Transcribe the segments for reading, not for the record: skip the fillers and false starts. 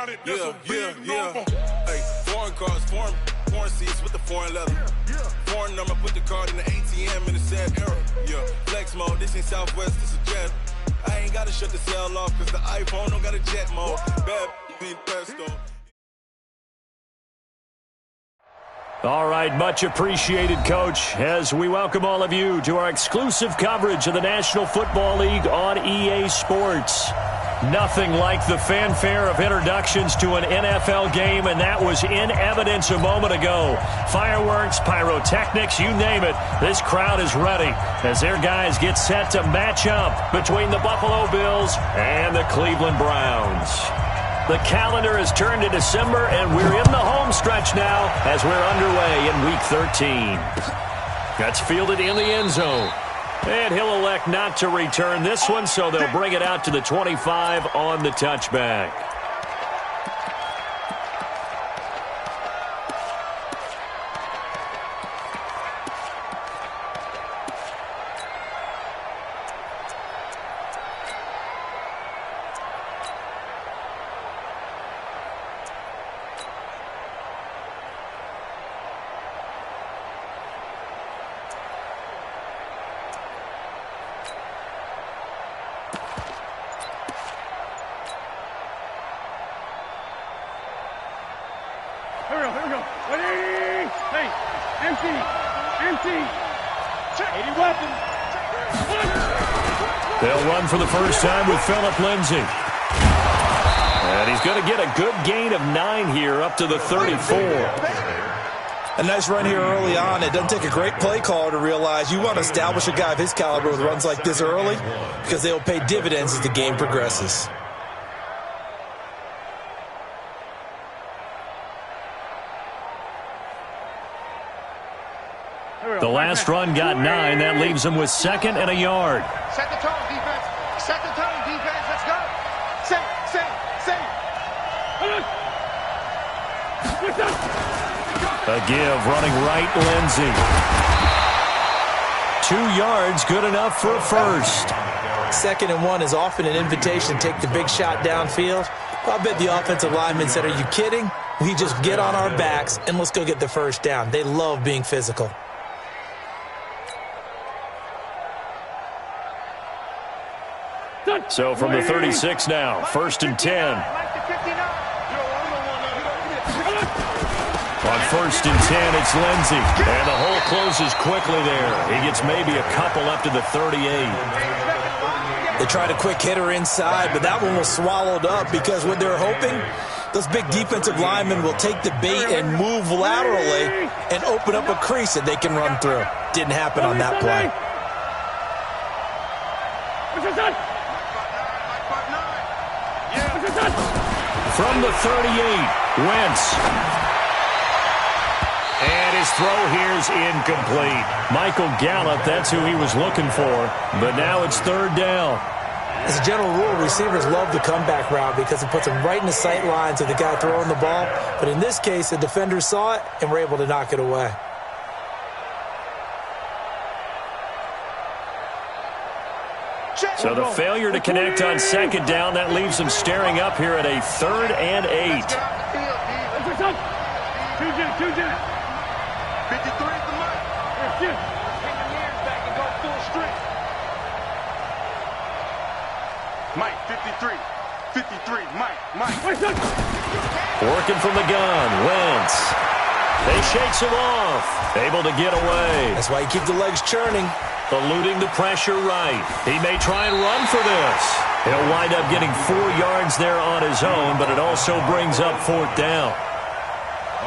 Hey, foreign cars, foreign seats with the foreign leather. Foreign number, put the card in the ATM in the sad era. Yeah, flex mode, this ain't Southwest, this a jet. I ain't gotta shut the cell off, cause the iPhone don't got a jet mode. Bad be pesto. All right, much appreciated, Coach, as we welcome all of you to our exclusive coverage of the National Football League on EA Sports. Nothing like the fanfare of introductions to an NFL game, and that was in evidence a moment ago. Fireworks, pyrotechnics, you name it. This crowd is ready as their guys get set to match up between the Buffalo Bills and the Cleveland Browns. The calendar has turned to December, and we're in the home stretch now as we're underway in Week 13. That's fielded in the end zone. And he'll elect not to return this one, so they'll bring it out to the 25 on the touchback. They'll run for the first time with Phillip Lindsay. And he's going to get a good gain of 9 here up to the 34. A nice run here early on. It doesn't take a great play caller to realize you want to establish a guy of his caliber with runs like this early because they will pay dividends as the game progresses. The last run got 9. That leaves him with 2nd and a yard. Set the tone, defense. Set the tone, defense. Let's go. Set. A give, running right, Lindsay. 2 yards, good enough for a first. 2nd and 1 is often an invitation to take the big shot downfield. I bet the offensive linemen said, are you kidding? We just get on our backs and let's go get the first down. They love being physical. So from the 36 now, 1st and 10. On 1st and 10, it's Lindsay. And the hole closes quickly there. He gets maybe a couple up to the 38. They tried a quick hitter inside, but that one was swallowed up because what they're hoping, those big defensive linemen will take the bait and move laterally and open up a crease that they can run through. Didn't happen on that play. From the 38, Wentz. And his throw here's incomplete. Michael Gallup, that's who he was looking for. But now it's 3rd down. As a general rule, receivers love the comeback route because it puts them right in the sight lines of the guy throwing the ball. But in this case, the defenders saw it and were able to knock it away. So the failure to connect on 2nd down, that leaves him staring up here at a 3rd and 8. 53 at the mic. Bring your ears back and go full strength. Mike, 53, Mike. Working from the gun, Wentz. They shakes him off. Able to get away. That's why you keep the legs churning. Eluding the pressure right. He may try and run for this. He'll wind up getting 4 yards there on his own, but it also brings up 4th down.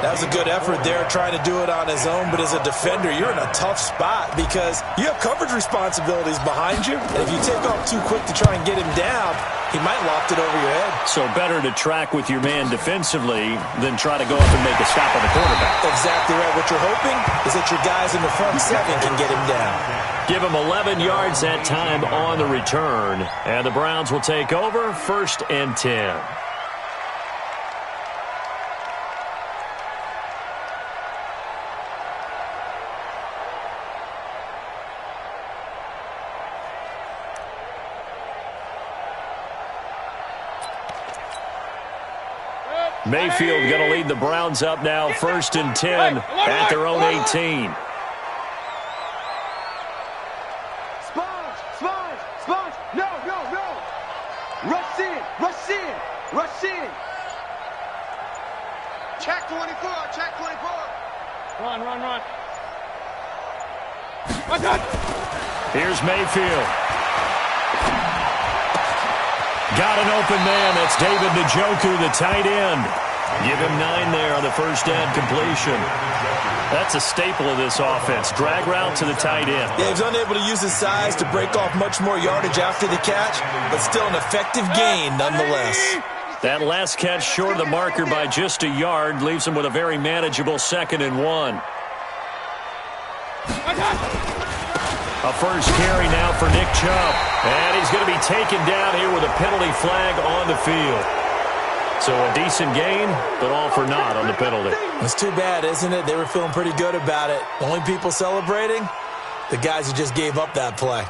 That was a good effort there trying to do it on his own, but as a defender, you're in a tough spot because you have coverage responsibilities behind you, and if you take off too quick to try and get him down, he might loft it over your head. So better to track with your man defensively than try to go up and make a stop on the quarterback. Exactly right. What you're hoping is that your guys in the front 7 can get him down. Give him 11 yards that time on the return, and the Browns will take over 1st and 10. Mayfield going to lead the Browns up now, 1st and 10 at their own 18. Sponge. No. Rush in. Check 24. Run. Here's Mayfield. Got an open man. That's David Njoku, the tight end. Give him 9 there on the first down completion. That's a staple of this offense. Drag route to the tight end. Yeah, he was unable to use his size to break off much more yardage after the catch, but still an effective gain nonetheless. That last catch short of the marker by just a yard leaves him with a very manageable 2nd and 1. A first carry now for Nick Chubb. And he's going to be taken down here with a penalty flag on the field. So a decent gain, but all for naught on the penalty. It's too bad, isn't it? They were feeling pretty good about it. The only people celebrating, the guys who just gave up that play.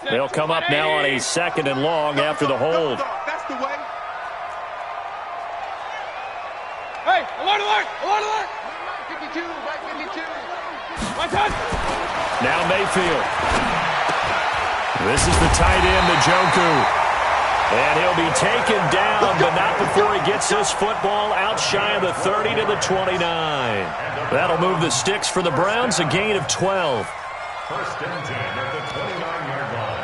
They'll come up now on a 2nd and long after the hold. That's the way. Hey, alert! 52. Now Mayfield. This is the tight end, Njoku. And he'll be taken down, but not before he gets this football out shy of the 30 to the 29. That'll move the sticks for the Browns, a gain of 12. 1st and 10 at the 29-yard line.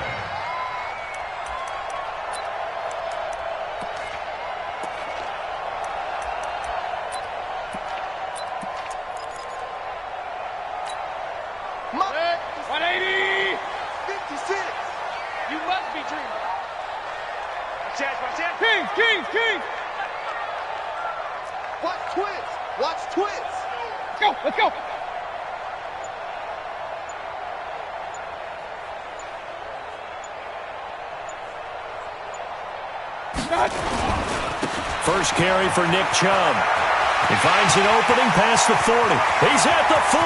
King! Watch twins! Let's go! First carry for Nick Chubb. He finds an opening past the 40. He's at the 40.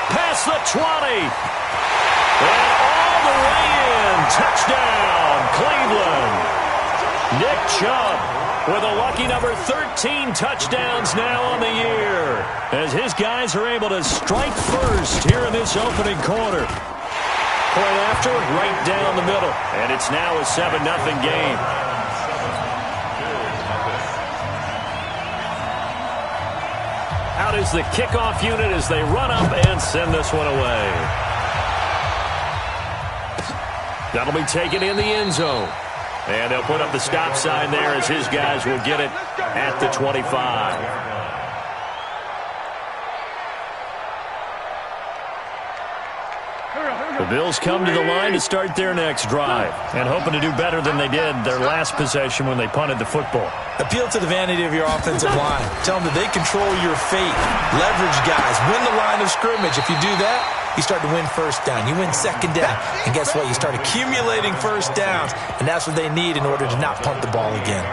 Past the 20. And all the way in. Touchdown, Cleveland. Nick Chubb with a lucky number 13 touchdowns now on the year, as his guys are able to strike first here in this opening quarter. Point after, right down the middle. And it's now a 7-0 game. Out is the kickoff unit as they run up and send this one away. That'll be taken in the end zone. And they'll put up the stop sign there as his guys will get it at the 25. The Bills come to the line to start their next drive and hoping to do better than they did their last possession when they punted the football. Appeal to the vanity of your offensive line. Tell them that they control your fate. Leverage guys. Win the line of scrimmage. If you do that, you start to win first down. You win second down. And guess what? You start accumulating first downs. And that's what they need in order to not punt the ball again.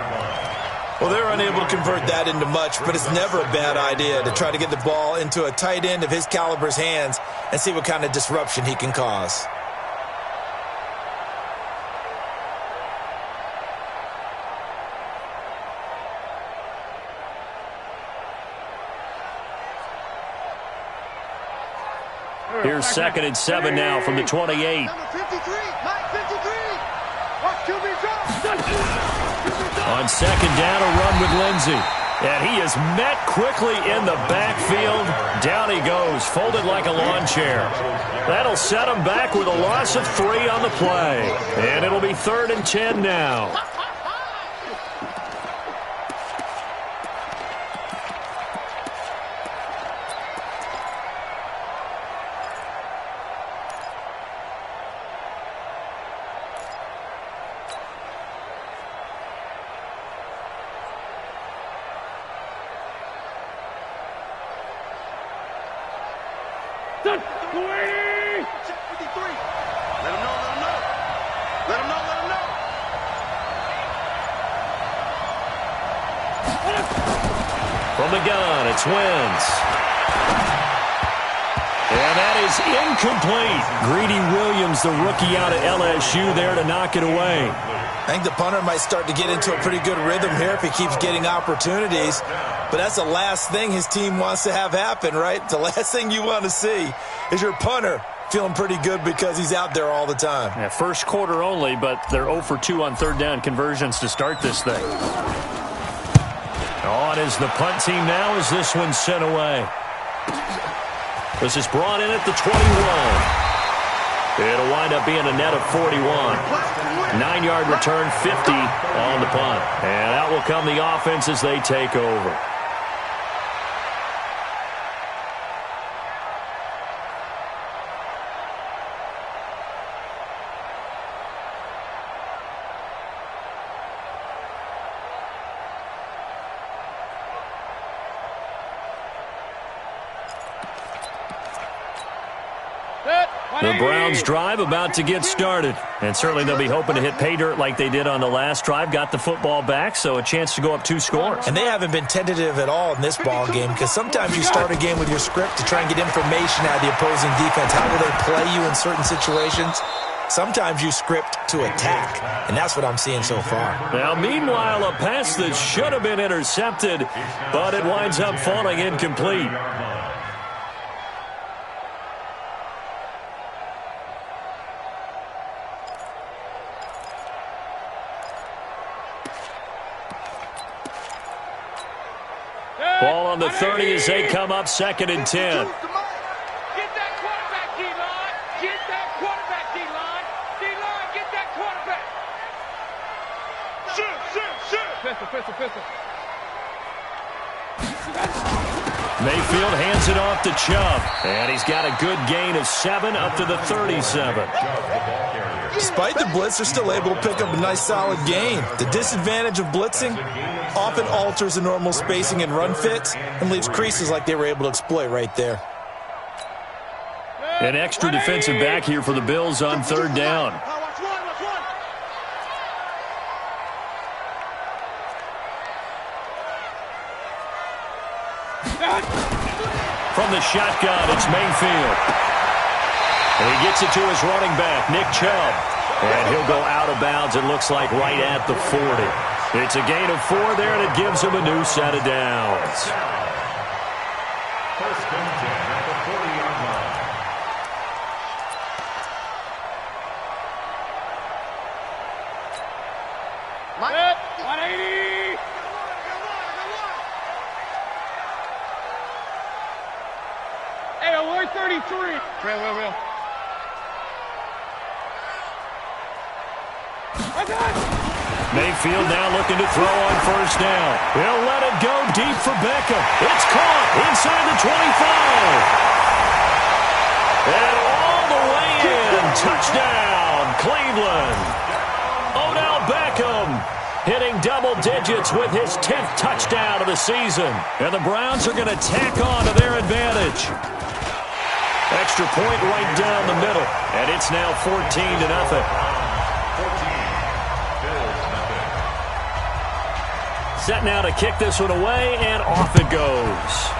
Well, they're unable to convert that into much, but it's never a bad idea to try to get the ball into a tight end of his caliber's hands and see what kind of disruption he can cause. Here's 2nd and 7 now from the 28. Number 53. Watch QB drop. On 2nd down, a run with Lindsey. And he is met quickly in the backfield. Down he goes, folded like a lawn chair. That'll set him back with a loss of 3 on the play. And it'll be 3rd and 10 now. Check 53. Let him know. From the gun, it's Wentz. And that is incomplete. Greedy Williams, the rookie out of LSU, there to knock it away. I think the punter might start to get into a pretty good rhythm here if he keeps getting opportunities. But that's the last thing his team wants to have happen, right? The last thing you want to see is your punter feeling pretty good because he's out there all the time. Yeah, first quarter only, but they're 0 for 2 on third down conversions to start this thing. On is the punt team now as this one's sent away. This is brought in at the 21. It'll wind up being a net of 41. 9-yard return, 50 on the punt. And out will come the offense as they take over. The Browns drive about to get started. And certainly they'll be hoping to hit pay dirt like they did on the last drive. Got the football back, so a chance to go up 2 scores. And they haven't been tentative at all in this ball game because sometimes you start a game with your script to try and get information out of the opposing defense. How will they play you in certain situations? Sometimes you script to attack, and that's what I'm seeing so far. Now, meanwhile, a pass that should have been intercepted, but it winds up falling incomplete. Ball on the 30 as they come up 2nd and 10. Get that quarterback, D-line. Get that quarterback, D-line. D-line, get that quarterback. Shoot. Pistol. Mayfield hands it off to Chubb. And he's got a good gain of 7 up to the 37. Despite the blitz, they're still able to pick up a nice solid gain. The disadvantage of blitzing often alters the normal spacing and run fits and leaves creases like they were able to exploit right there. An extra defensive back here for the Bills on 3rd down. From the shotgun, it's Mayfield. And he gets it to his running back, Nick Chubb. And he'll go out of bounds, it looks like, right at the 40. It's a gain of 4 there, and it gives him a new set of downs. First and 10 at the 40-yard line. Set, 180. Hey, alert 33. Real. Mayfield now looking to throw on 1st down. He'll let it go deep for Beckham. It's caught inside the 25. And all the way in. Touchdown, Cleveland. Odell Beckham hitting double digits with his 10th touchdown of the season. And the Browns are going to tack on to their advantage. Extra point right down the middle. And it's now 14-0. Set now to kick this one away, and off it goes.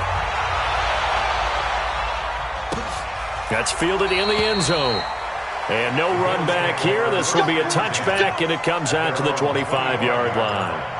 That's fielded in the end zone. And no run back here. This will be a touchback, and it comes out to the 25-yard line.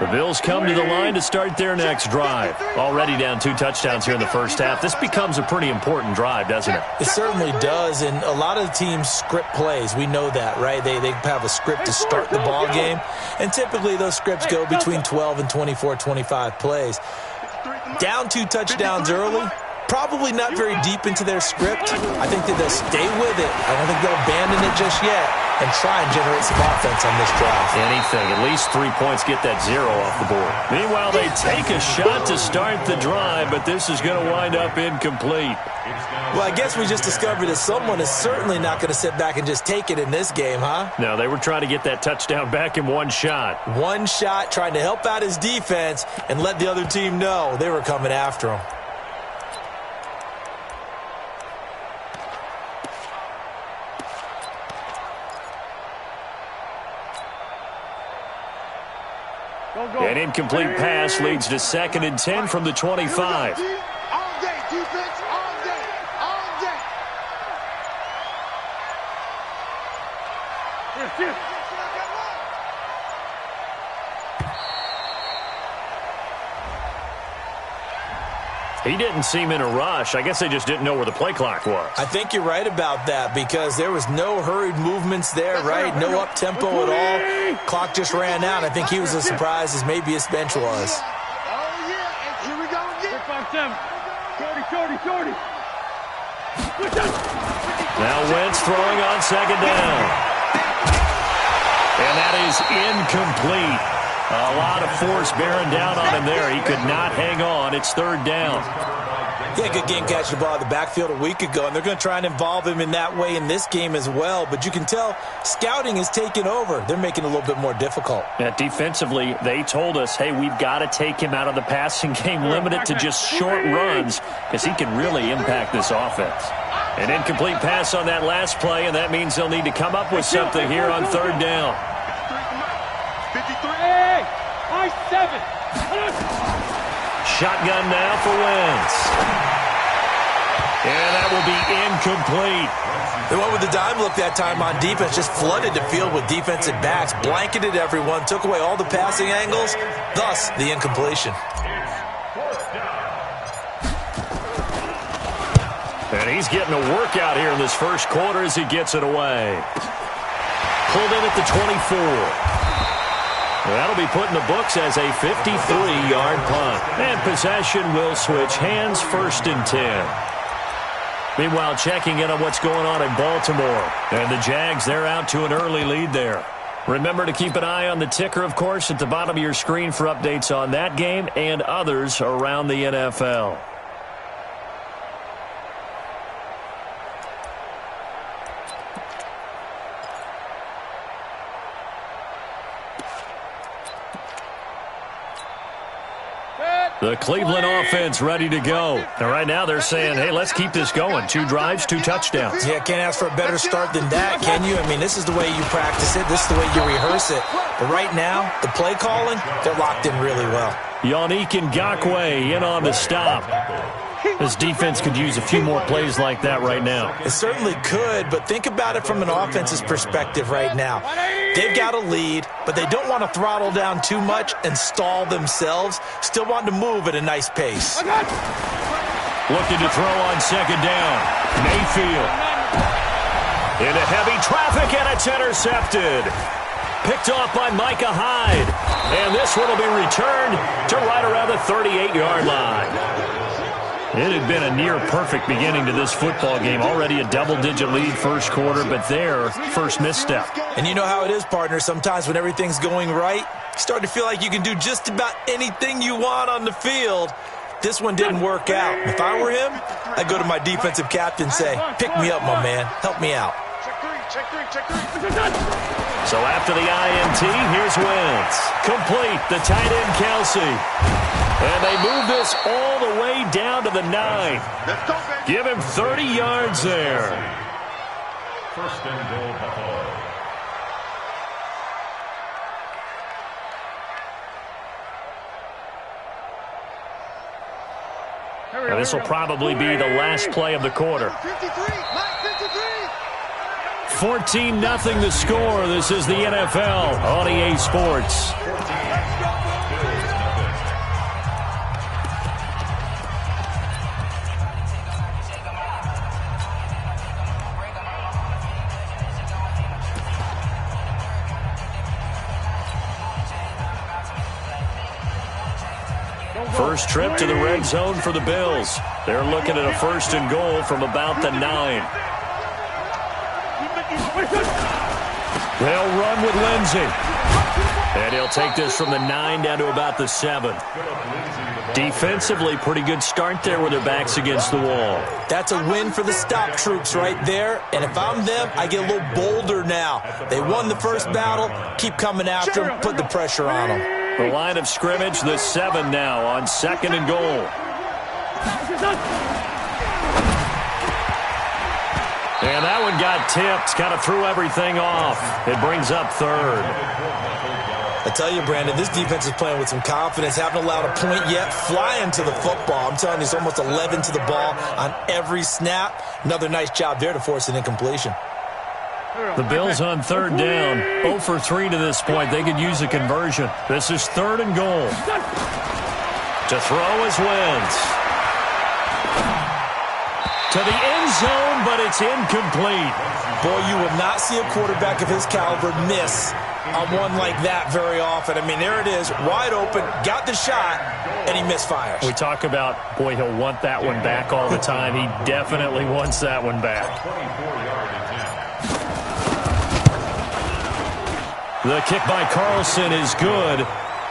The Bills come to the line to start their next drive. Already down 2 touchdowns here in the first half. This becomes a pretty important drive, doesn't it? It certainly does, and a lot of the teams script plays. We know that, right? They have a script to start the ball game, and typically those scripts go between 12 and 24, 25 plays. Down 2 touchdowns early, Probably not very deep into their script. I think that they'll stay with it. I don't think they'll abandon it just yet and try and generate some offense on this drive. Anything. At least 3 points, get that 0 off the board. Meanwhile, they take a shot to start the drive, but this is going to wind up incomplete. Well, I guess we just discovered that someone is certainly not going to sit back and just take it in this game, huh? No, they were trying to get that touchdown back in one shot. One shot, trying to help out his defense and let the other team know they were coming after him. An incomplete pass leads to 2nd and 10 from the 25. All day, defense, all day, all day. He didn't seem in a rush. I guess they just didn't know where the play clock was. I think you're right about that because there was no hurried movements there, right? No up-tempo at all. Clock just ran out. I think he was as surprised as maybe his bench was. Oh, yeah, and here we go again. 40. Now Wentz throwing on 2nd down. And that is incomplete. A lot of force bearing down on him there. He could not hang on. It's 3rd down. He had a good game catching the ball in the backfield a week ago, and they're going to try and involve him in that way in this game as well. But you can tell scouting is taking over. They're making it a little bit more difficult. Yeah, defensively, they told us, hey, we've got to take him out of the passing game, limit it to just short runs, because he can really impact this offense. An incomplete pass on that last play, and that means they'll need to come up with something here on 3rd down. 53. Hey, I-7. Shotgun now for Wentz. And that will be incomplete. They went with the dime look that time on defense, just flooded the field with defensive backs, blanketed everyone, took away all the passing angles, thus the incompletion. And he's getting a workout here in this first quarter as he gets it away. Pulled in at the 24. That'll be put in the books as a 53-yard punt. And possession will switch hands, 1st and 10. Meanwhile, checking in on what's going on in Baltimore. And the Jags, they're out to an early lead there. Remember to keep an eye on the ticker, of course, at the bottom of your screen for updates on that game and others around the NFL. The Cleveland offense ready to go. And right now they're saying, hey, let's keep this going. 2 drives, 2 touchdowns. Yeah, can't ask for a better start than that, can you? I mean, this is the way you practice it. This is the way you rehearse it. But right now, the play calling, they're locked in really well. Yannick Ngakoue in on the stop. This defense could use a few more plays like that right now. It certainly could, but think about it from an offense's perspective right now. They've got a lead, but they don't want to throttle down too much and stall themselves. Still want to move at a nice pace. Looking to throw on 2nd down. Mayfield. Into heavy traffic, and it's intercepted. Picked off by Micah Hyde. And this one will be returned to right around the 38-yard line. It had been a near-perfect beginning to this football game. Already a double-digit lead first quarter, but their first misstep. And you know how it is, partner. Sometimes when everything's going right, you start to feel like you can do just about anything you want on the field. This one didn't work out. If I were him, I'd go to my defensive captain and say, pick me up, my man. Help me out. Check three. So after the INT, here's Wentz. Complete, the tight end Kelsey. And they move this all the way down to the 9. Give him 30 yards there. 1st and goal, Buffalo. Now this will probably be the last play of the quarter. 14-0 the score. This is the NFL on EA Sports. First trip to the red zone for the Bills. They're looking at a 1st and goal from about the 9. They'll run with Lindsey. And he'll take this from the 9 down to about the 7. Defensively, pretty good start there with their backs against the wall. That's a win for the stop troops right there. And if I'm them, I get a little bolder now. They won the first battle. Keep coming after them. Put the pressure on them. The line of scrimmage, the 7 now on 2nd and goal. And that one got tipped. Kind of threw everything off. It brings up 3rd. I tell you, Brandon, this defense is playing with some confidence. Haven't allowed a point yet. Flying to the football. I'm telling you, it's almost 11 to the ball on every snap. Another nice job there to force an incompletion. The Bills on 3rd down. 0 for 3 to this point. They could use a conversion. This is 3rd and goal. To throw his wins. To the end zone, but it's incomplete. Boy, you will not see a quarterback of his caliber miss on one like that very often. I mean, there it is, wide open, got the shot, and he misfires. We talk about, boy, he'll want that one back all the time. He definitely wants that one back. The kick by Carlson is good,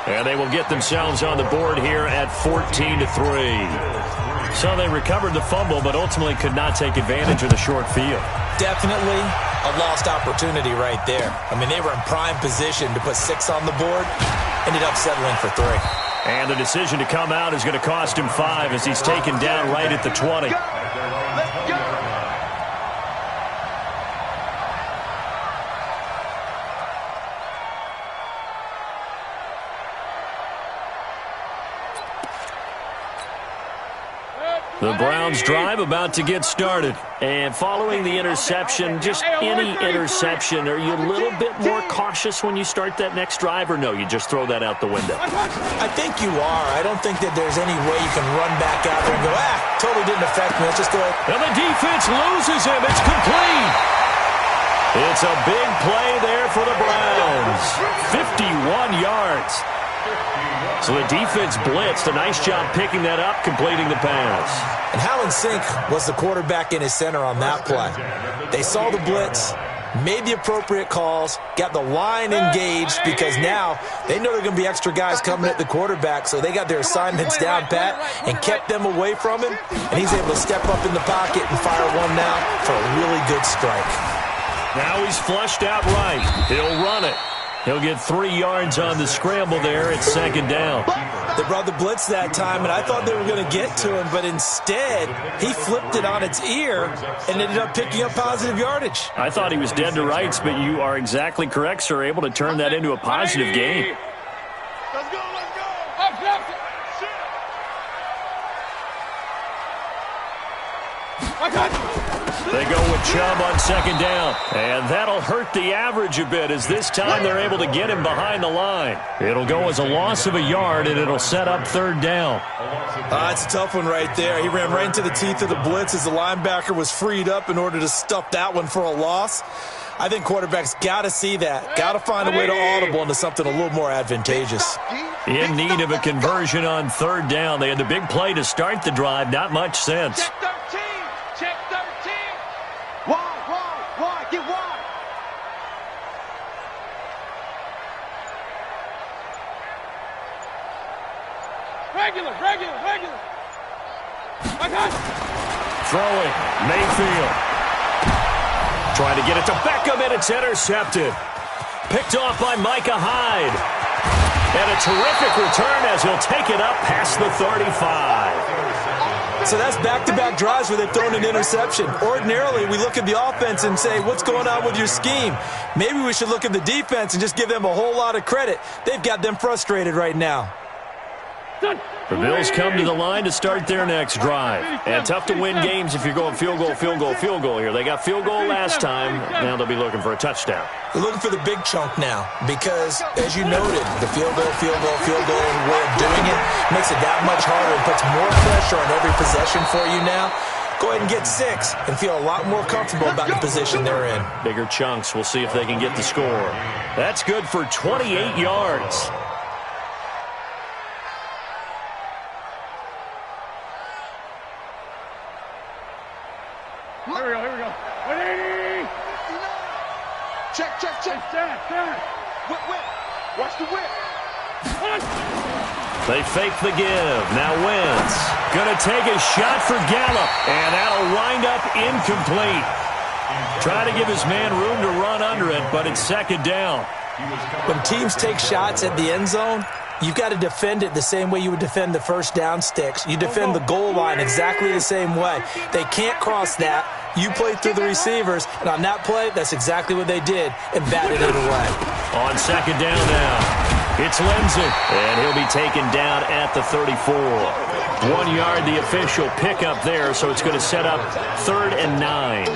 and they will get themselves on the board here at 14-3. So they recovered the fumble, but ultimately could not take advantage of the short field. Definitely a lost opportunity right there. I mean, they were in prime position to put 6 on the board. Ended up settling for 3. And the decision to come out is going to cost him 5 as he's taken down right at the 20. Let's go. The Browns drive about to get started. And following the interception, just any interception, are you a little bit more cautious when you start that next drive, or no, you just throw that out the window? I think you are. I don't think that there's any way you can run back out there and go, totally didn't affect me. Let's just go ahead. And the defense loses him. It's complete. It's a big play there for the Browns. 51 yards. So the defense blitzed. A nice job picking that up, completing the pass. And how in sync was the quarterback in his center on that play? They saw the blitz, made the appropriate calls, got the line engaged, because now they know there are going to be extra guys coming at the quarterback, so they got their assignments down pat and kept them away from him, and he's able to step up in the pocket and fire one now for a really good strike. Now he's flushed out right. He'll run it. He'll get 3 yards on the scramble there at 2nd down. They brought the blitz that time, and I thought they were going to get to him, but instead he flipped it on its ear and ended up picking up positive yardage. I thought he was dead to rights, but you are exactly correct, sir, able to turn that into a positive gain. Let's go, let's go. Up, up. I got you. They go with Chubb on 2nd down. And that'll hurt the average a bit, as this time they're able to get him behind the line. It'll go as a loss of a yard, and it'll set up 3rd down. It's a tough one right there. He ran right into the teeth of the blitz as the linebacker was freed up in order to stuff that one for a loss. I think quarterbacks got to see that. Got to find a way to audible into something a little more advantageous. In need of a conversion on 3rd down. They had the big play to start the drive. Not much sense. Check 13. Check 13. Wide, get wide. Regular. I got it. Throwing, Mayfield. Trying to get it to Beckham, and it's intercepted. Picked off by Micah Hyde. And a terrific return as he'll take it up past the 35. So that's back-to-back drives where they've thrown an interception. Ordinarily, we look at the offense and say, what's going on with your scheme? Maybe we should look at the defense and just give them a whole lot of credit. They've got them frustrated right now. The Bills come to the line to start their next drive. And tough to win games if you're going field goal here. They got field goal last time. Now they'll be looking for a touchdown. They're looking for the big chunk now because, as you noted, the field goal way of doing it makes it that much harder and puts more pressure on every possession for you now. Go ahead and get 6 and feel a lot more comfortable about the position they're in. Bigger chunks. We'll see if they can get the score. That's good for 28 yards. Here we go. 180. Check. Whip. Watch the whip. They fake the give. Now Wentz gonna take a shot for Gallup, and that'll wind up incomplete. Try to give his man room to run under it, but it's second down. When teams take shots at the end zone, you've got to defend it the same way you would defend the first down sticks. You defend the goal line exactly the same way. They can't cross that. You play through the receivers, and on that play, that's exactly what they did, and batted it away. On second down now, it's Lindsey, and he'll be taken down at the 34. 1 yard, the official pickup there, so it's going to set up 3rd and 9.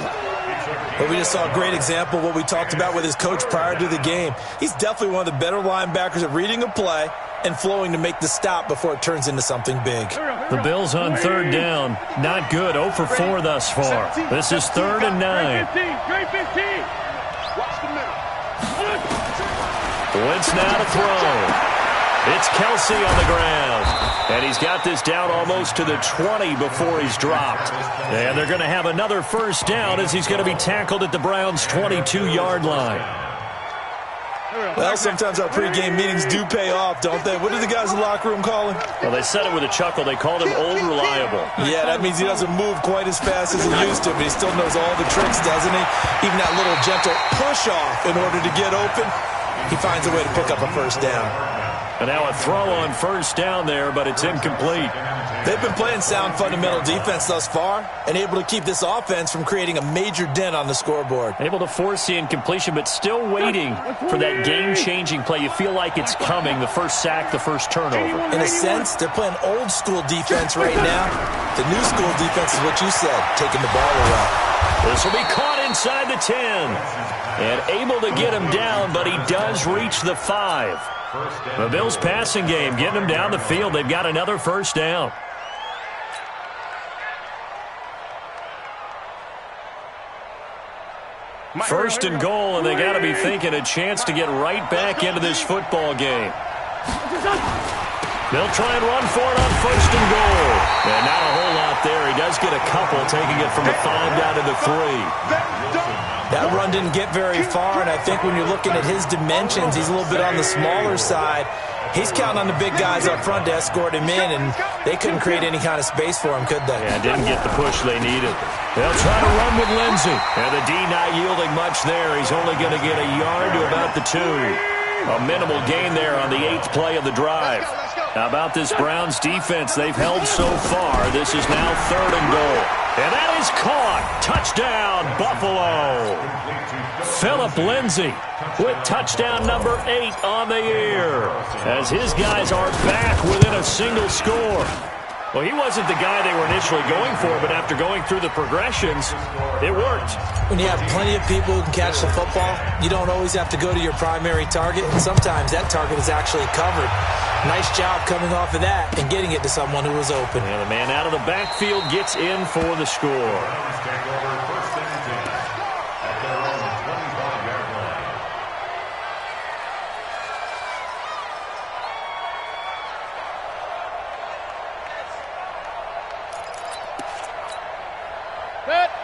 But we just saw a great example of what we talked about with his coach prior to the game. He's definitely one of the better linebackers at reading a play and flowing to make the stop before it turns into something big. The Bills on 3rd down. Not good. 0 for 4 thus far. This is 3rd and 9. Watch the middle. Wentz now to throw. It's Kelsey on the ground. And he's got this down almost to the 20 before he's dropped. And they're going to have another first down as he's going to be tackled at the Browns' 22-yard line. Well, sometimes our pregame meetings do pay off, don't they? What do the guys in the locker room call him? Well, they said it with a chuckle. They called him Old Reliable. Yeah, that means he doesn't move quite as fast as he used to, but he still knows all the tricks, doesn't he? Even that little gentle push-off in order to get open, he finds a way to pick up a first down. And now a throw on first down there, but it's incomplete. They've been playing sound fundamental defense thus far and able to keep this offense from creating a major dent on the scoreboard. Able to force the incompletion, but still waiting for that game-changing play. You feel like it's coming, the first sack, the first turnover. In a sense, they're playing old-school defense right now. The new school defense is what you said, taking the ball away. This will be caught inside the 10. And able to get him down, but he does reach the 5. The Bills' passing game getting them down the field. They've got another first down. First and goal, and they got to be thinking a chance to get right back into this football game. They'll try and run for it on first and goal. And not a whole lot there. He does get a couple, taking it from the 5 down to the 3. That run didn't get very far, and I think when you're looking at his dimensions, he's a little bit on the smaller side. He's counting on the big guys up front to escort him in, and they couldn't create any kind of space for him, could they? Yeah, didn't get the push they needed. They'll try to run with Lindsey. And the D not yielding much there. He's only going to get a yard to about the 2. A minimal gain there on the 8th play of the drive. How about this Browns defense? They've held so far. This is now 3rd and goal. And that is caught. Touchdown, Buffalo. Phillip Lindsay with touchdown number 8 on the year, as his guys are back within a single score. Well, he wasn't the guy they were initially going for, but after going through the progressions, it worked. When you have plenty of people who can catch the football, you don't always have to go to your primary target, and sometimes that target is actually covered. Nice job coming off of that and getting it to someone who was open. And the man out of the backfield gets in for the score.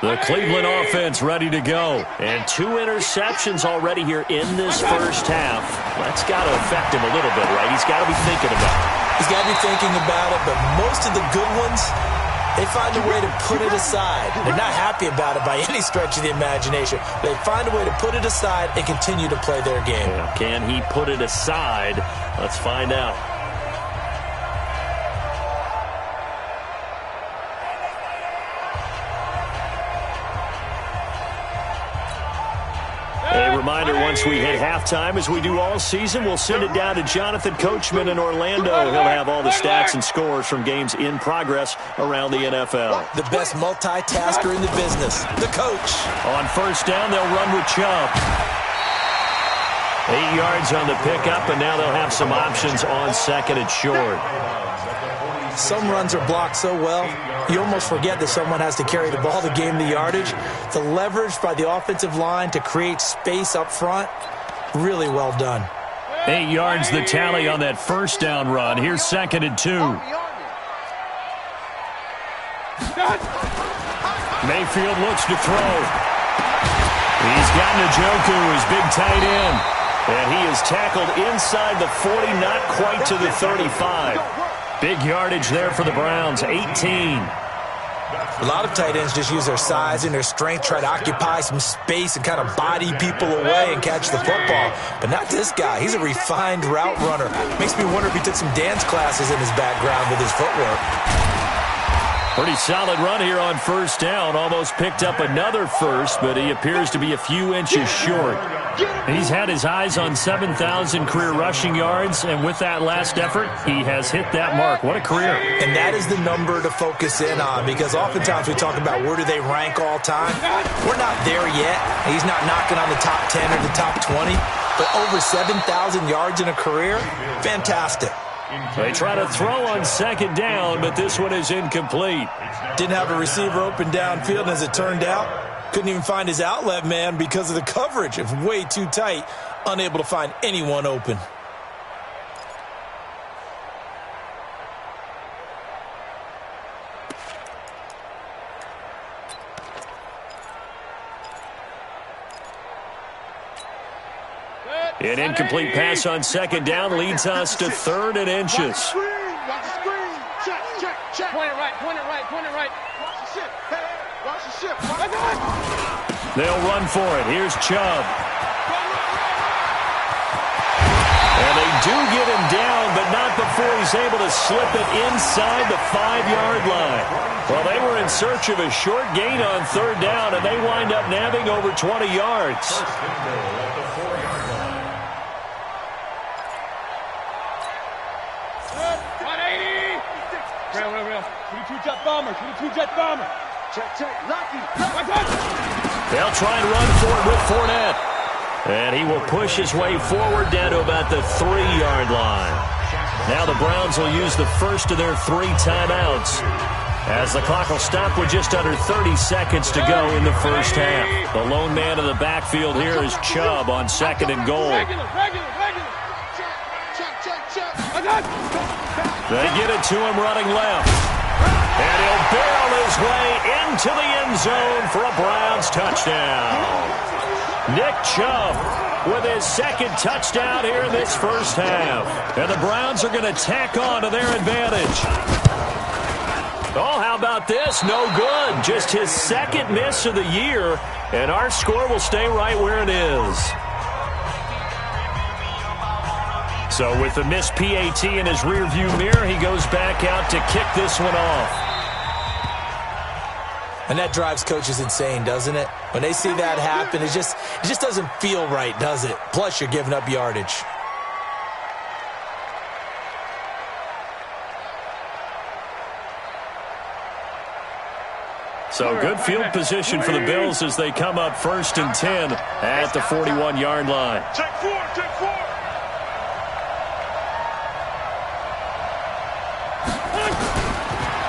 The Cleveland offense ready to go. And 2 interceptions already here in this first half. That's got to affect him a little bit, right? He's got to be thinking about it. He's got to be thinking about it, but most of the good ones, they find a way to put it aside. They're not happy about it by any stretch of the imagination. They find a way to put it aside and continue to play their game. Yeah, can he put it aside? Let's find out. A reminder, once we hit halftime, as we do all season, we'll send it down to Jonathan Coachman in Orlando. He'll have all the stats and scores from games in progress around the NFL. The best multitasker in the business, the coach. On first down, they'll run with Chubb. 8 yards on the pickup, and now they'll have some options on 2nd and short. Some runs are blocked so well, you almost forget that someone has to carry the ball to gain the yardage. The leverage by the offensive line to create space up front, really well done. 8 yards the tally on that first down run. Here's 2nd and 2. Mayfield looks to throw. He's got Njoku, his big tight end. And he is tackled inside the 40, not quite to the 35. Big yardage there for the Browns, 18. A lot of tight ends just use their size and their strength, try to occupy some space and kind of body people away and catch the football. But not this guy. He's a refined route runner. Makes me wonder if he took some dance classes in his background with his footwork. Pretty solid run here on first down. Almost picked up another first, but he appears to be a few inches short. He's had his eyes on 7,000 career rushing yards, and with that last effort, he has hit that mark. What a career. And that is the number to focus in on, because oftentimes we talk about where do they rank all time. We're not there yet. He's not knocking on the top 10 or the top 20, but over 7,000 yards in a career, fantastic. They try to throw on second down, but this one is incomplete. Didn't have a receiver open downfield, and as it turned out, couldn't even find his outlet man because of the coverage. It was way too tight, unable to find anyone open. An incomplete pass on second down leads us to 3rd and inches. Watch the screen. Check. Point it right. Watch the ship. Hey, watch the ship. They'll run for it. Here's Chubb. And they do get him down, but not before he's able to slip it inside the 5-yard line. Well, they were in search of a short gain on 3rd down, and they wind up nabbing over 20 yards. Real. 22-jet bomber. Check. Lucky. They'll try and run for it with Fournette. And he will push his way forward down to about the 3-yard line. Now the Browns will use the first of their 3 timeouts, as the clock will stop with just under 30 seconds to go in the first half. The lone man in the backfield here is Chubb on 2nd and goal. Regular. Check. They get it to him running left. And he'll barrel his way into the end zone for a Browns touchdown. Nick Chubb with his 2nd touchdown here in this first half. And the Browns are going to tack on to their advantage. Oh, how about this? No good. Just his 2nd miss of the year. And our score will stay right where it is. So with the missed PAT in his rearview mirror, he goes back out to kick this one off. And that drives coaches insane, doesn't it? When they see that happen, it just doesn't feel right, does it? Plus, you're giving up yardage. So good field position for the Bills as they come up 1st and 10 at the 41-yard line. Check 4.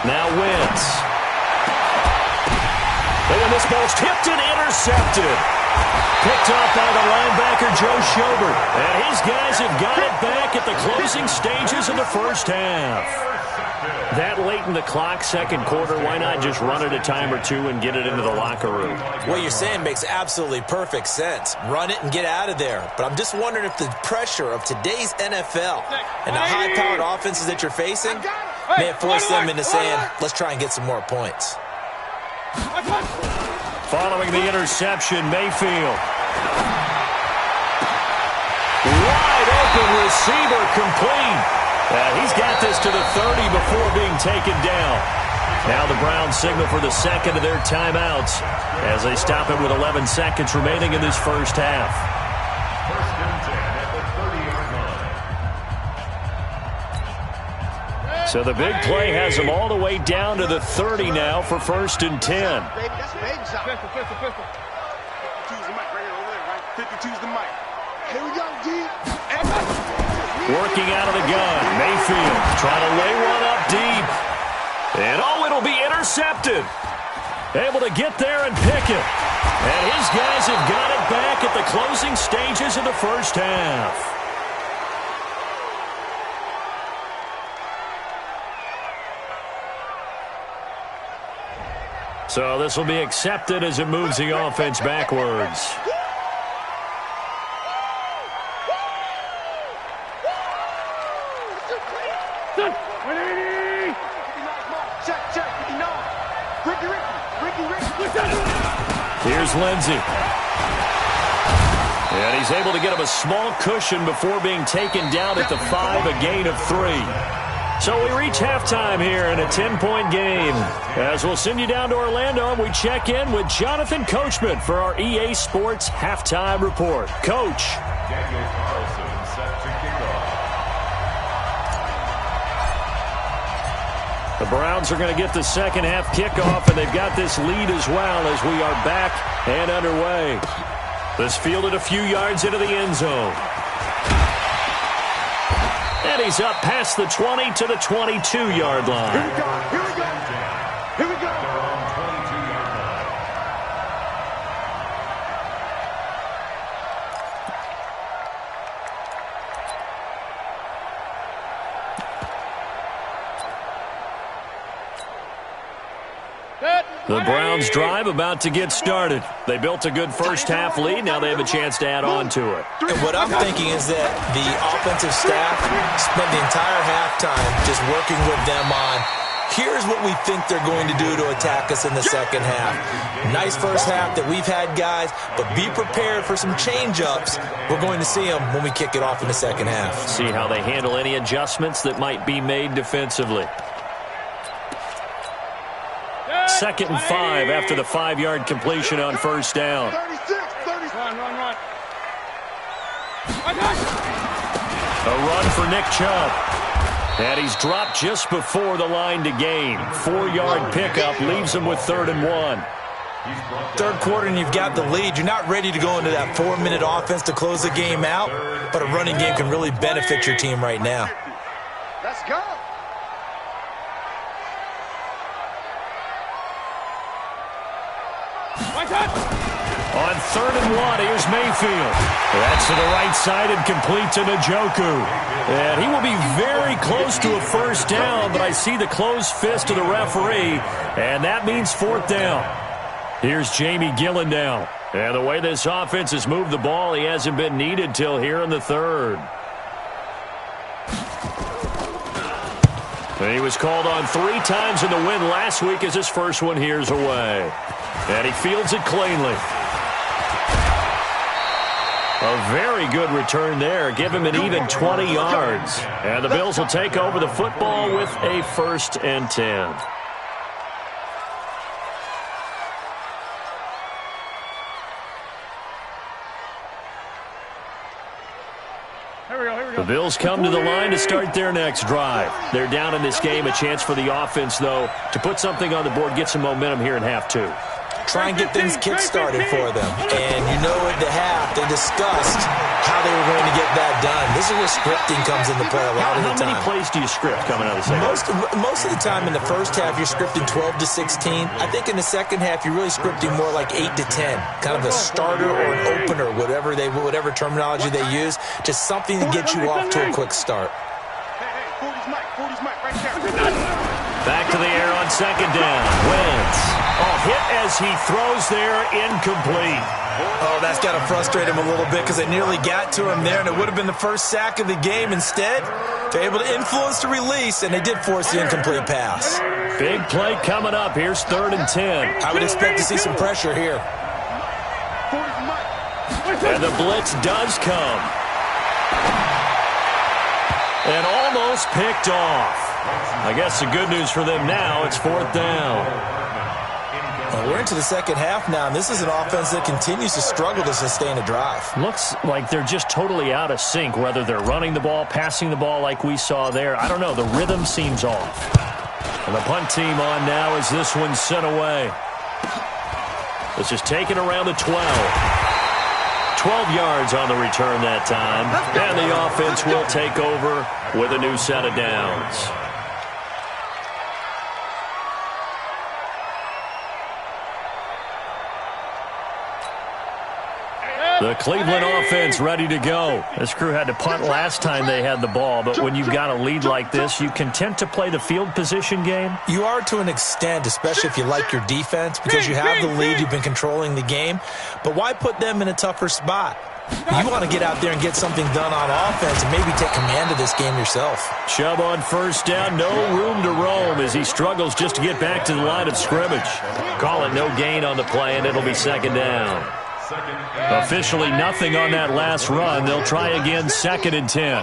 Now Wentz. And this ball's tipped and intercepted. Picked off by the linebacker, Joe Schobert. And his guys have got it back at the closing stages of the first half. That late in the clock, 2nd quarter, why not just run it a time or two and get it into the locker room? What you're saying makes absolutely perfect sense. Run it and get out of there. But I'm just wondering if the pressure of today's NFL and the high-powered offenses that you're facing may have forced them into saying, let's try and get some more points. Following the interception, Mayfield. Wide open receiver, complete. He's got this to the 30 before being taken down. Now the Browns signal for the 2nd of their timeouts as they stop it with 11 seconds remaining in this first half. 1st and 10 at the 30-yard line. So the big play has them all the way down to the 30 now for 1st and 10. Baby, that's baby shot. Pistol. 52's the mic right here, over there, right? 52's the mic. Here we go, D. Working out of the gun. Mayfield trying to lay one up deep. And it'll be intercepted. Able to get there and pick it. And his guys have got it back at the closing stages of the first half. So this will be accepted as it moves the offense backwards. Here's Lindsey. And he's able to get him a small cushion before being taken down at the 5, a gain of 3. So we reach halftime here in a 10-point game. As we'll send you down to Orlando, and we check in with Jonathan Coachman for our EA Sports Halftime Report. Coach. Daniel Carlson set to kick off. The Browns are going to get the second half kickoff, and they've got this lead as well as we are back and underway. This fielded a few yards into the end zone. And he's up past the 20 to the 22-yard line. Here we go. Here we go. Here we go. The Browns drive about to get started. They built a good first half lead. Now they have a chance to add on to it. And what I'm thinking is that the offensive staff spent the entire halftime just working with them on, here's what we think they're going to do to attack us in the second half. Nice first half that we've had, guys, but be prepared for some change-ups. We're going to see them when we kick it off in the second half. See how they handle any adjustments that might be made defensively. 2nd and 5 after the 5-yard completion on first down. 36, 36. Run. A run for Nick Chubb. And he's dropped just before the line to gain. 4-yard pickup leaves him with 3rd and 1. Third quarter and you've got the lead. You're not ready to go into that 4-minute offense to close the game out, but a running game can really benefit your team right now. Let's go. On 3rd and 1, here's Mayfield. That's to the right side and complete to Njoku. And he will be very close to a first down, but I see the closed fist of the referee, and that means 4th down. Here's Jamie Gillen. And the way this offense has moved the ball, he hasn't been needed till here in the 3rd. And he was called on 3 times in the win last week as his first one here's away. And he fields it cleanly. A very good return there. Give him an even 20 yards. And the Bills will take over the football with a 1st and 10. The Bills come to the line to start their next drive. They're down in this game. A chance for the offense, though, to put something on the board, get some momentum here in half 2. Try and get things kick-started for them. And you know at the half, they discussed how they were going to get that done. This is where scripting comes into play a lot of the time. How many plays do you script coming out of the second half? Most of the time in the first half, you're scripting 12 to 16. I think in the second half, you're really scripting more like 8 to 10. Kind of a starter or an opener, whatever terminology they use. Just something to get you off to a quick start. Hey, 40's Mike, right there. Back to the air on 2nd down. Wentz. Hit as he throws there, incomplete. Oh, that's got to frustrate him a little bit because they nearly got to him there, and it would have been the first sack of the game. Instead, they're able to influence the release, and they did force the incomplete pass. Big play coming up. Here's 3rd and 10. I would expect to see some pressure here. And the blitz does come. And almost picked off. I guess the good news for them now, it's 4th down. Well, we're into the second half now, and this is an offense that continues to struggle to sustain a drive. Looks like they're just totally out of sync, whether they're running the ball, passing the ball like we saw there. I don't know. The rhythm seems off. And the punt team on now as this one's sent away. This is taken around the 12. 12 yards on the return that time. And the offense will take over with a new set of downs. The Cleveland offense ready to go. This crew had to punt last time they had the ball, but when you've got a lead like this, you content to play the field position game? You are to an extent, especially if you like your defense, because you have the lead, you've been controlling the game. But why put them in a tougher spot? You want to get out there and get something done on offense and maybe take command of this game yourself. Chubb on first down, no room to roam as he struggles just to get back to the line of scrimmage. Call it no gain on the play, and it'll be second down. Officially nothing on that last run. They'll try again, 2nd and 10.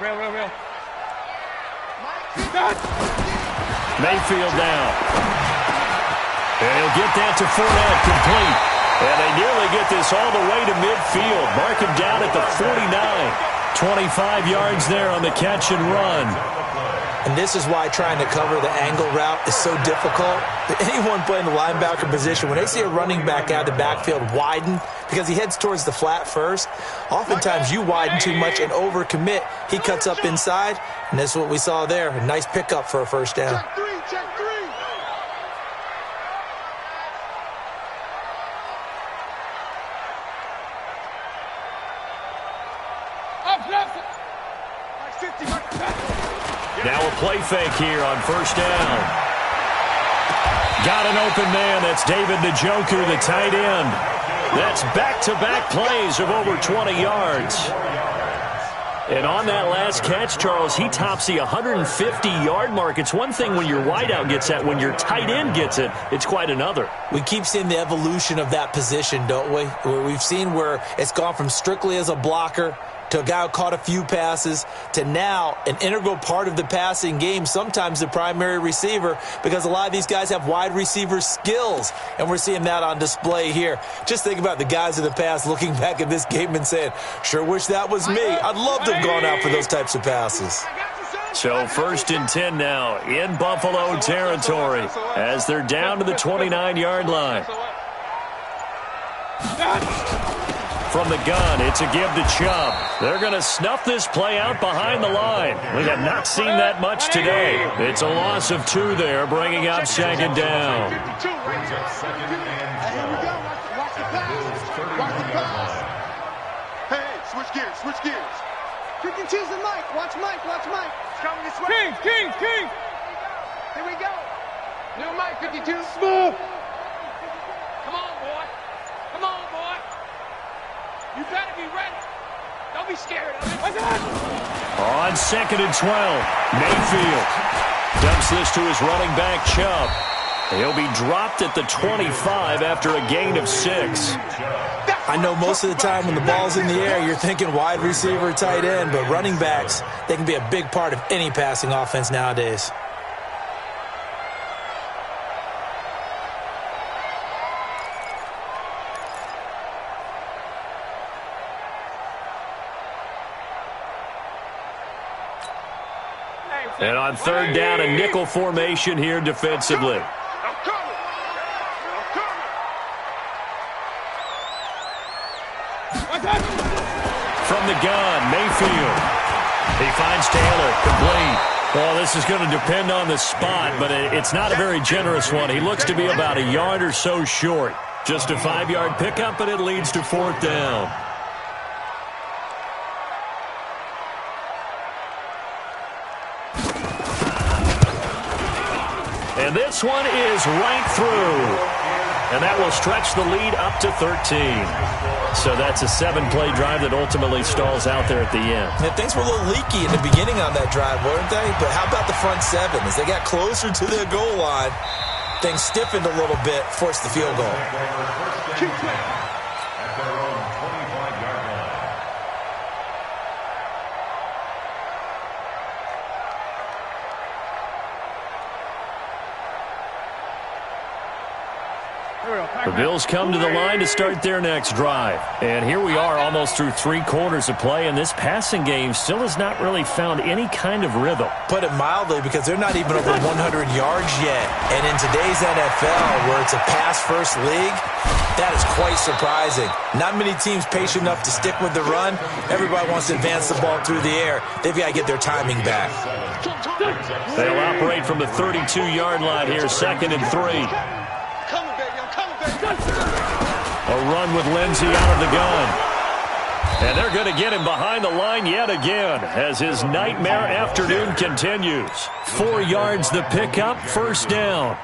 Real. Mayfield down. And he'll get that to Fournette, complete. And they nearly get this all the way to midfield. Mark him down at the 49. 25 yards there on the catch and run. And this is why trying to cover the angle route is so difficult. Anyone playing the linebacker position, when they see a running back out of the backfield widen, because he heads towards the flat first, oftentimes you widen too much and overcommit. He cuts up inside, and that's what we saw there. A nice pickup for a first down. Check three. Now a play fake here on first down. Got an open man. That's David Njoku, the tight end. That's back-to-back plays of over 20 yards. And on that last catch, Charles, he tops the 150-yard mark. It's one thing when your wideout gets that. When your tight end gets it, it's quite another. We keep seeing the evolution of that position, don't we? Where we've seen where it's gone from strictly as a blocker to a guy who caught a few passes, to now an integral part of the passing game, sometimes the primary receiver, because a lot of these guys have wide receiver skills, and we're seeing that on display here. Just think about the guys in the past looking back at this game and saying, sure wish that was me. I'd love to have gone out for those types of passes. So 1st and 10 now in Buffalo territory as they're down to the 29-yard line. From the gun, it's a give to Chubb. They're going to snuff this play out behind the line. We have not seen that much today. It's a loss of 2 there, bringing up 2nd down. Hey, here we go. Watch the pass. Hey, switch gears. 52's the Mike. Watch Mike. Coming this way. Kings. Here we go. New Mike, 52. Smooth. Come on, boy. You better be ready. Don't be scared of it. On 2nd and 12, Mayfield dumps this to his running back, Chubb. He'll be dropped at the 25 after a gain of 6. I know most of the time when the ball's in the air, you're thinking wide receiver, tight end, but running backs, they can be a big part of any passing offense nowadays. And on 3rd down, a nickel formation here defensively. I'm coming. From the gun, Mayfield. He finds Taylor, complete. Well, this is going to depend on the spot, but it's not a very generous one. He looks to be about a yard or so short. Just a 5-yard pickup, and it leads to 4th down. And this one is right through. And that will stretch the lead up to 13. So that's a 7-play drive that ultimately stalls out there at the end. Yeah, things were a little leaky in the beginning on that drive, weren't they? But how about the front 7? As they got closer to the goal line, things stiffened a little bit, forced the field goal. The Bills come to the line to start their next drive. And here we are almost through 3 quarters of play, and this passing game still has not really found any kind of rhythm. Put it mildly, because they're not even over 100 yards yet. And in today's NFL, where it's a pass-first league, that is quite surprising. Not many teams patient enough to stick with the run. Everybody wants to advance the ball through the air. They've got to get their timing back. They'll operate from the 32-yard line here, 2nd and 3. A run with Lindsey out of the gun. And they're going to get him behind the line yet again as his nightmare afternoon continues. 4 yards the pickup, 1st down.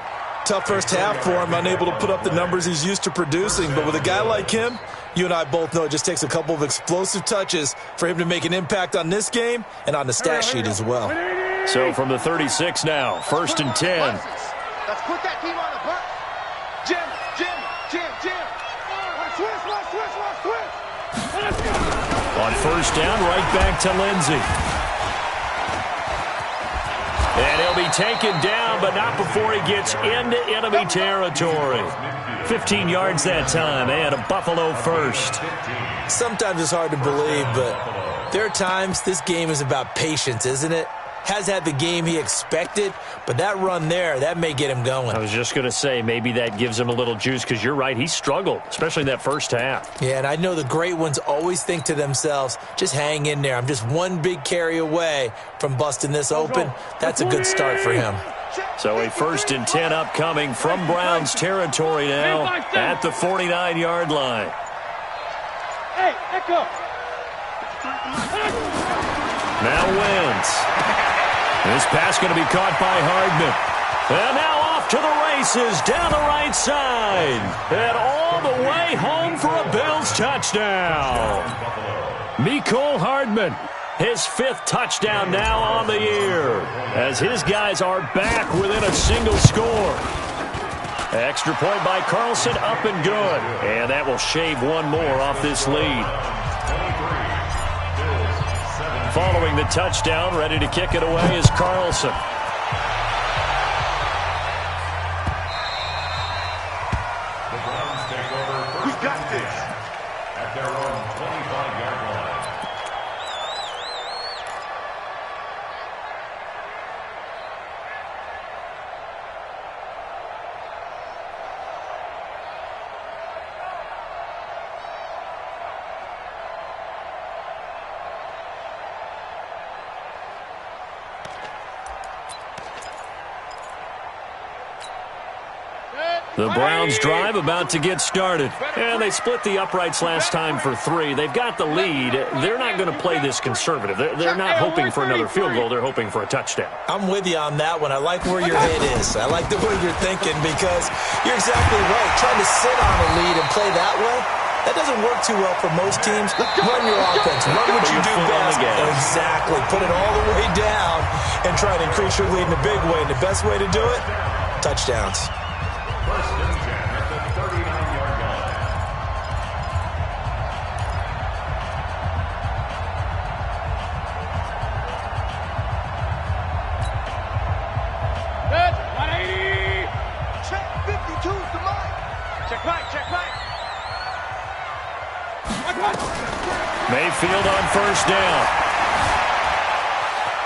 Tough first half for him, unable to put up the numbers he's used to producing. But with a guy like him, you and I both know it just takes a couple of explosive touches for him to make an impact on this game and on the stat sheet as well. So from the 36 now, 1st and 10. Let's put that team on the bus. Jim. Switch. On 1st down, right back to Lindsey. And he'll be taken down, but not before he gets into enemy territory. 15 yards that time, and a Buffalo first. Sometimes it's hard to believe, but there are times this game is about patience, isn't it? Has had the game he expected, but that run there, that may get him going. I was just going to say, maybe that gives him a little juice, because you're right, he struggled, especially in that first half. Yeah, and I know the great ones always think to themselves, just hang in there. I'm just one big carry away from busting this open. That's a good start for him. So a 1st and 10 upcoming from Browns territory now at the 49-yard line. Hey, echo. Now Wentz. This pass going to be caught by Hardman. And now off to the races down the right side. And all the way home for a Bills touchdown. Mecole Hardman, his 5th touchdown now on the year, as his guys are back within a single score. Extra point by Carlson, up and good. And that will shave one more off this lead. Following the touchdown, ready to kick it away is Carlson. The Browns take over. We got this. At their own 25-yard line. The Browns drive about to get started. And they split the uprights last time for 3. They've got the lead. They're not going to play this conservative. They're not hoping for another field goal. They're hoping for a touchdown. I'm with you on that one. I like where your head is. I like the way you're thinking, because you're exactly right. Trying to sit on a lead and play that way, that doesn't work too well for most teams. Run your offense. Run what you do best. Exactly. Put it all the way down and try to increase your lead in a big way. And the best way to do it, touchdowns. 1st and 10 at the 39-yard line. Good. 180. Check 52 to Mike. Check right. Mayfield on 1st down.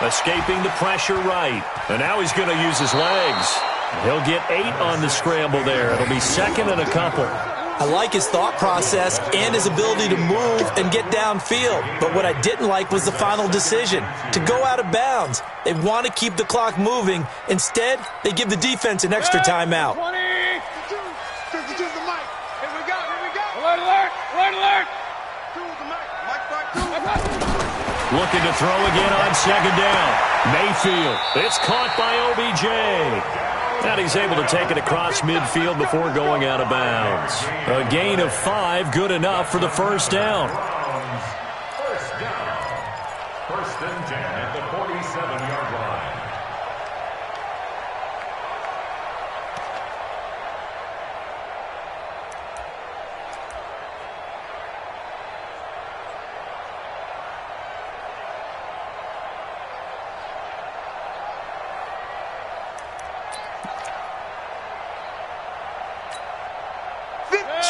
Escaping the pressure right. And now he's going to use his legs. He'll get 8 on the scramble there. It'll be 2nd and a couple. I like his thought process and his ability to move and get downfield. But what I didn't like was the final decision, to go out of bounds. They want to keep the clock moving. Instead, they give the defense an extra timeout. 20. 52 to Mike. Here we go. Alert. Looking to throw again on 2nd down. Mayfield. It's caught by OBJ. And he's able to take it across midfield before going out of bounds. A gain of 5, good enough for the 1st down. 1st down. 1st and 10 at the 47-yard line.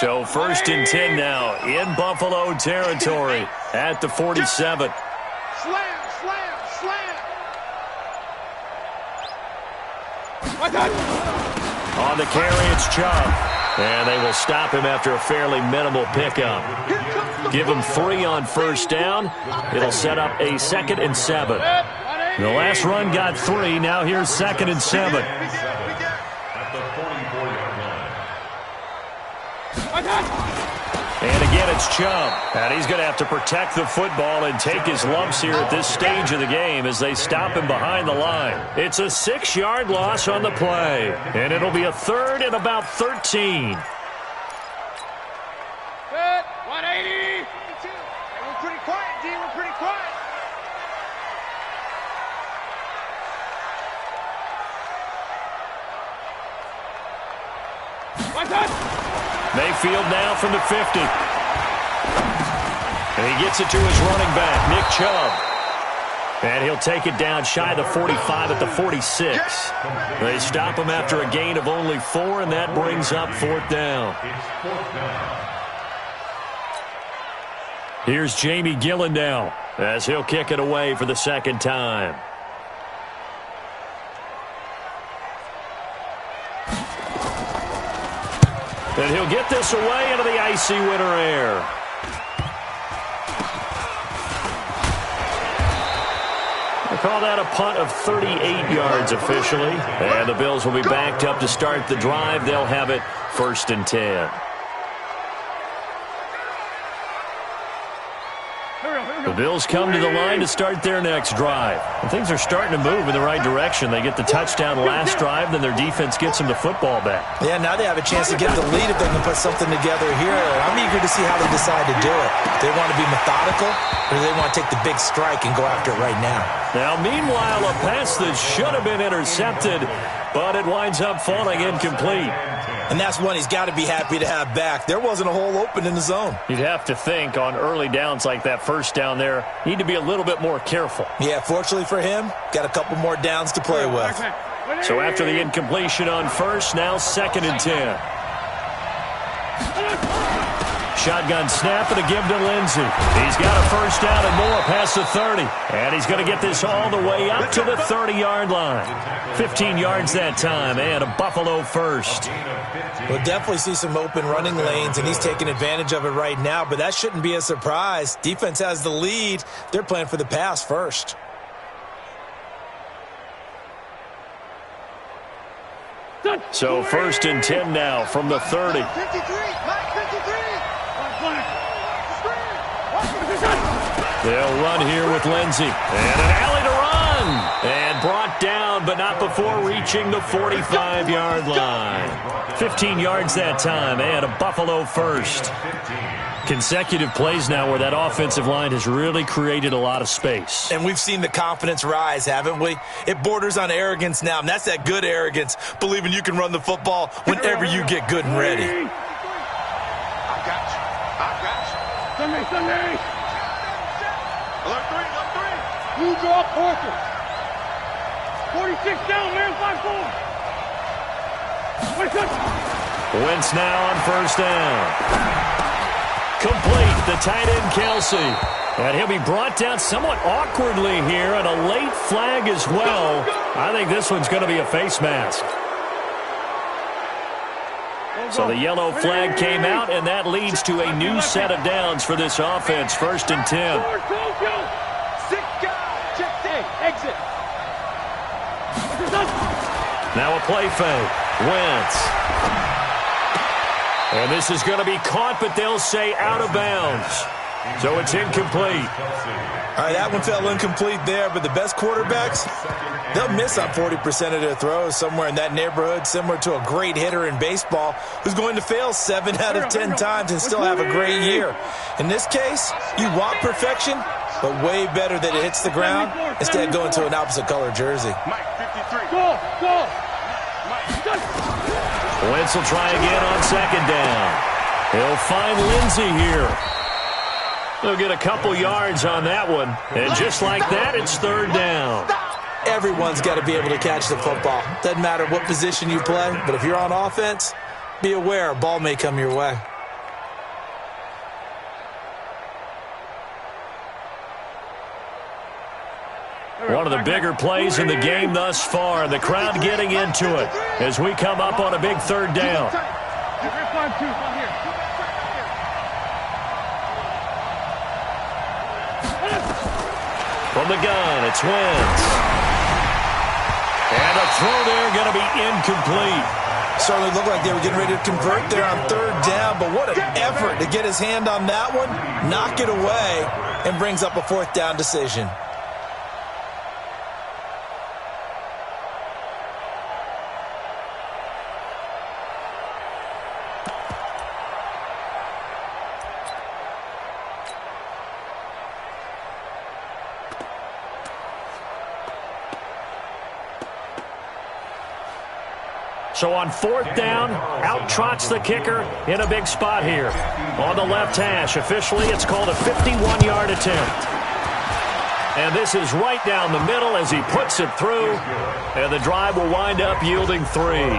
So 1st and 10 now in Buffalo territory at the 47. Slam, slam, slam. On the carry, it's Chubb. And they will stop him after a fairly minimal pickup. Give him 3 on 1st down. It'll set up a 2nd and 7. The last run got 3. Now here's 2nd and 7. At the 44-yard line. And again, it's Chubb. And he's going to have to protect the football and take his lumps here at this stage of the game as they stop him behind the line. It's a 6-yard loss on the play. And it'll be a 3rd and about 13. Good. 180. Hey, we're pretty quiet, D. We're pretty quiet. Mayfield now from the 50. And he gets it to his running back, Nick Chubb. And he'll take it down shy of the 45 at the 46. They stop him after a gain of only 4, and that brings up 4th down. It's 4th down. Here's Jamie Gillen now as he'll kick it away for the 2nd time. And he'll get this away into the icy winter air. They call that a punt of 38 yards officially. And the Bills will be backed up to start the drive. They'll have it 1st and 10. The Bills come to the line to start their next drive. And things are starting to move in the right direction. They get the touchdown last drive, then their defense gets them the football back. Yeah, now they have a chance to get the lead if they can put something together here. I'm eager to see how they decide to do it. Do they want to be methodical, or do they want to take the big strike and go after it right now? Now, meanwhile, a pass that should have been intercepted, but it winds up falling incomplete. And that's one he's got to be happy to have back. There wasn't a hole open in the zone. You'd have to think on early downs like that 1st down there, need to be a little bit more careful. Yeah, fortunately for him, got a couple more downs to play with. So after the incompletion on 1st, now 2nd and 10. Shotgun snap and a give to Lindsey. He's got a 1st down and more past the 30. And he's going to get this all the way up to the 30-yard line. 15 yards that time and a Buffalo 1st. We'll definitely see some open running lanes, and he's taking advantage of it right now, but that shouldn't be a surprise. Defense has the lead. They're playing for the pass first. So 1st and 10 now from the 30. 53, Mike, 53. They'll run here with Lindsey. And an alley to run. And brought down, but not before reaching the 45-yard line. 15 yards that time, and a Buffalo 1st. Consecutive plays now where that offensive line has really created a lot of space. And we've seen the confidence rise, haven't we? It borders on arrogance now, and that's that good arrogance, believing you can run the football whenever you get good and ready. I got you. Sunday. Alert 3. You draw Parker. 46 down, man. 5-4. Wentz now on 1st down. Complete, the tight end Kelsey. And he'll be brought down somewhat awkwardly here, and a late flag as well. I think this one's going to be a face mask. So the yellow flag came out, and that leads to a new set of downs for this offense. 1st and 10. Exit. Now a play fake. Wentz. And this is going to be caught, but they'll say out of bounds. So it's incomplete. All right, that one fell incomplete there, but the best quarterbacks, they'll miss on 40% of their throws, somewhere in that neighborhood, similar to a great hitter in baseball who's going to fail 7 out of 10 times and still have a great year. In this case, you want perfection, but way better that it hits the ground instead of going to an opposite color jersey. Mike, 53. Go. Wentz will try again on 2nd down. He'll find Lindsey here. They'll get a couple yards on that one. And just like that, it's 3rd down. Everyone's got to be able to catch the football. Doesn't matter what position you play, but if you're on offense, be aware a ball may come your way. One of the bigger plays in the game thus far. The crowd getting into it as we come up on a big third down. From the gun, it's Wentz. And a throw there going to be incomplete. Certainly looked like they were getting ready to convert there on third down, but what an effort to get his hand on that one, knock it away, and brings up a fourth down decision. So on fourth down, out trots the kicker in a big spot here. On the left hash, officially it's called a 51-yard attempt. And this is right down the middle as he puts it through. And the drive will wind up yielding 3.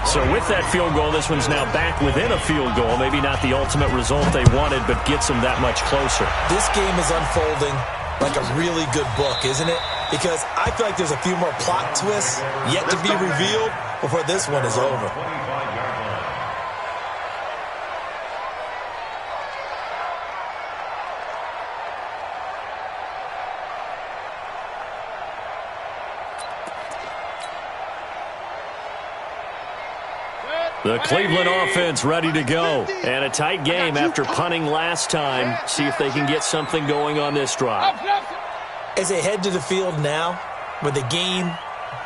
So with that field goal, this one's now back within a field goal. Maybe not the ultimate result they wanted, but gets them that much closer. This game is unfolding like a really good book, isn't it? Because I feel like there's a few more plot twists yet to be revealed before this one is over. The Cleveland offense ready to go. And a tight game after punting last time. See if they can get something going on this drive. As they head to the field now, with the game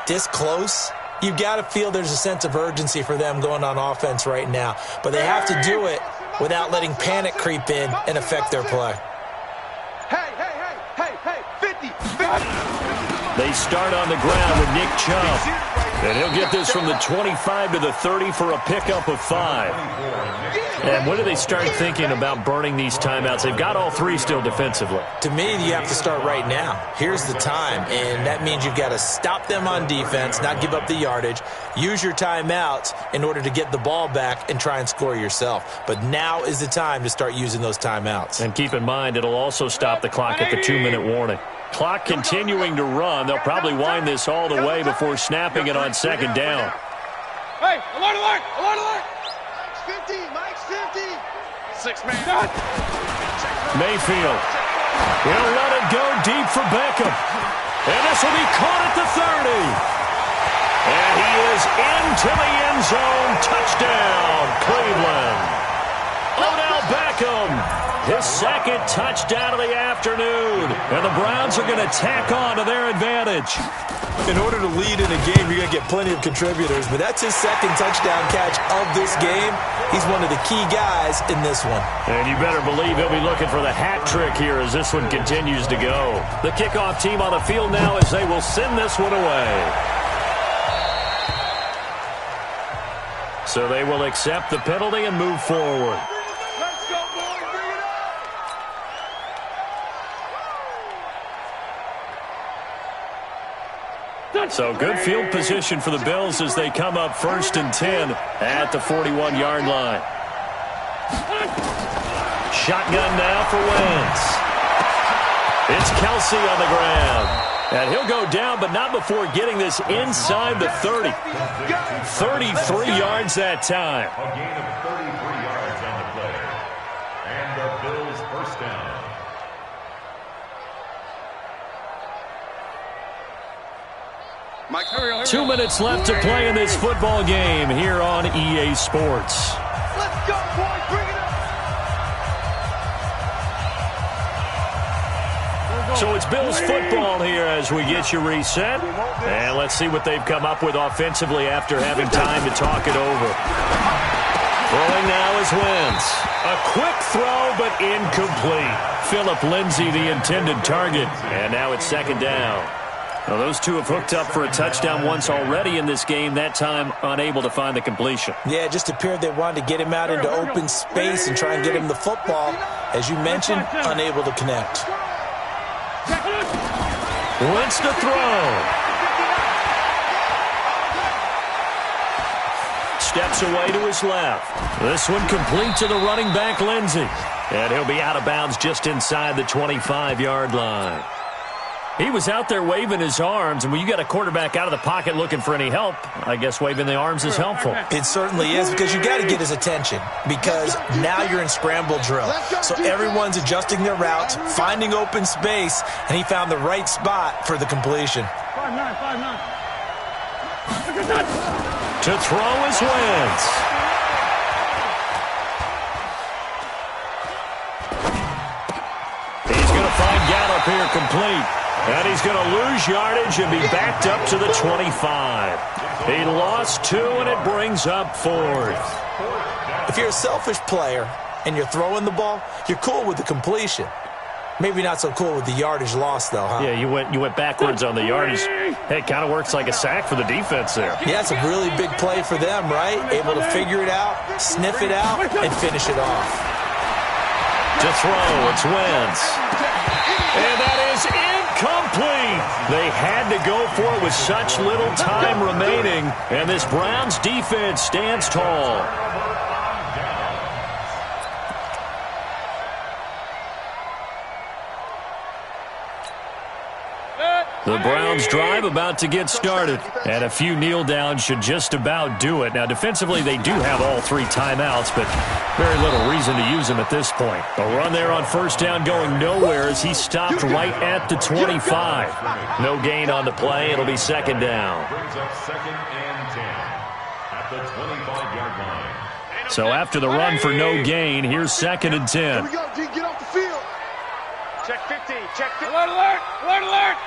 this close, you've got to feel there's a sense of urgency for them going on offense right now. But they have to do it without letting panic creep in and affect their play. Hey, 50. They start on the ground with Nick Chubb. And he'll get this from the 25 to the 30 for a pickup of 5. And when do they start thinking about burning these timeouts? They've got all 3 still defensively. To me, you have to start right now. Here's the time, and that means you've got to stop them on defense, not give up the yardage, use your timeouts in order to get the ball back and try and score yourself. But now is the time to start using those timeouts. And keep in mind, it'll also stop the clock at the 2-minute warning. Clock continuing to run. They'll probably wind this all the way before snapping it on second down. Hey, alert! Mike's 50. 6-man. Mayfield will let it go deep for Beckham. And this will be caught at the 30. And he is into the end zone. Touchdown, Cleveland. Odell Beckham. His second touchdown of the afternoon. And the Browns are going to tack on to their advantage. In order to lead in a game, you're going to get plenty of contributors, but that's his second touchdown catch of this game. He's one of the key guys in this one. And you better believe he'll be looking for the hat trick here as this one continues to go. The kickoff team on the field now as they will send this one away. So they will accept the penalty and move forward. So good field position for the Bills as they come up 1st and 10 at the 41-yard line. Shotgun now for Wentz. It's Kelsey on the ground. And he'll go down, but not before getting this inside the 30. 33 yards that time. A gain of 33 yards on the play. And the Bills first down. 2 minutes left to play in this football game here on EA Sports. Let's go, boys. Bring it up. So it's Bills football here as we get you reset. And let's see what they've come up with offensively after having time to talk it over. Throwing now is Wentz. A quick throw, but incomplete. Phillip Lindsay, the intended target. And now it's second down. Well, those two have hooked up for a touchdown once already in this game, that time unable to find the completion. Yeah, it just appeared they wanted to get him out into open space and try and get him the football. As you mentioned, unable to connect. Wentz to throw. Steps away to his left. This one complete to the running back, Lindsay. And he'll be out of bounds just inside the 25-yard line. He was out there waving his arms, and when you got a quarterback out of the pocket looking for any help, I guess waving the arms is helpful. It certainly is, because you got to get his attention, because now you're in scramble drill. So everyone's adjusting their routes, finding open space, and he found the right spot for the completion. 5-9. To throw is Wentz. He's going to find Gallup here complete. And he's going to lose yardage and be backed up to the 25. He lost 2, and it brings up 4th. If you're a selfish player and you're throwing the ball, you're cool with the completion. Maybe not so cool with the yardage loss, though, huh? Yeah, you went backwards on the yardage. Hey, it kind of works like a sack for the defense there. Yeah, it's a really big play for them, right? Able to figure it out, sniff it out, and finish it off. To throw, it's Wentz. And that is incomplete. They had to go for it with such little time remaining, and this Browns defense stands tall. The Browns drive about to get started, and a few kneel downs should just about do it. Now, defensively, they do have all 3 timeouts, but very little reason to use them at this point. A run there on first down going nowhere as he stopped right at the 25. No gain on the play. It'll be second down. Brings up 2nd and 10 at the 25-yard line. So after the run for no gain, here's 2nd and 10. Here we go, D. Get off the field. Check 50. Check 50. Alert, alert. Alert, alert.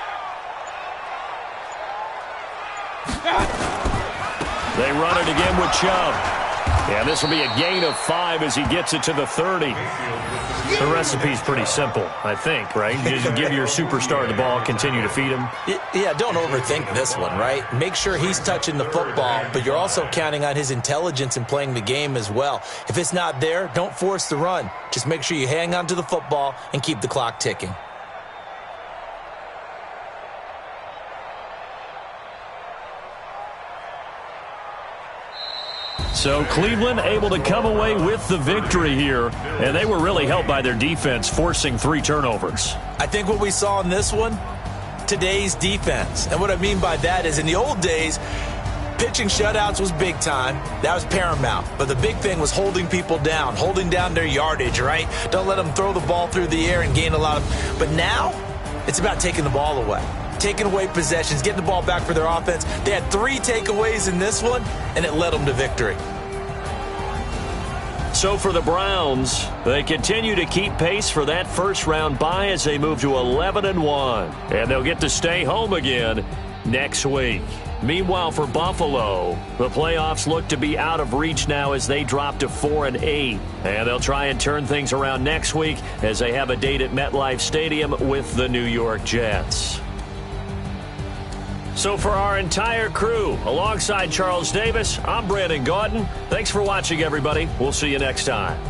They run it again with Chubb. And this will be a gain of 5 as he gets it to the 30. The recipe's pretty simple, I think, right? You just give your superstar the ball, continue to feed him. Yeah, don't overthink this one, right? Make sure he's touching the football, but you're also counting on his intelligence in playing the game as well. If it's not there, don't force the run. Just make sure you hang on to the football and keep the clock ticking. So Cleveland able to come away with the victory here, and they were really helped by their defense, forcing 3 turnovers. I think what we saw in this one, today's defense. And what I mean by that is in the old days, pitching shutouts was big time. That was paramount. But the big thing was holding people down, holding down their yardage, right? Don't let them throw the ball through the air and gain a lot of... But now, it's about taking the ball away. Taking away possessions, getting the ball back for their offense. They had 3 takeaways in this one, and it led them to victory. So for the Browns, they continue to keep pace for that first-round bye as they move to 11-1. And they'll get to stay home again next week. Meanwhile, for Buffalo, the playoffs look to be out of reach now as they drop to 4-8. And they'll try and turn things around next week as they have a date at MetLife Stadium with the New York Jets. So for our entire crew, alongside Charles Davis, I'm Brandon Gaudin. Thanks for watching, everybody. We'll see you next time.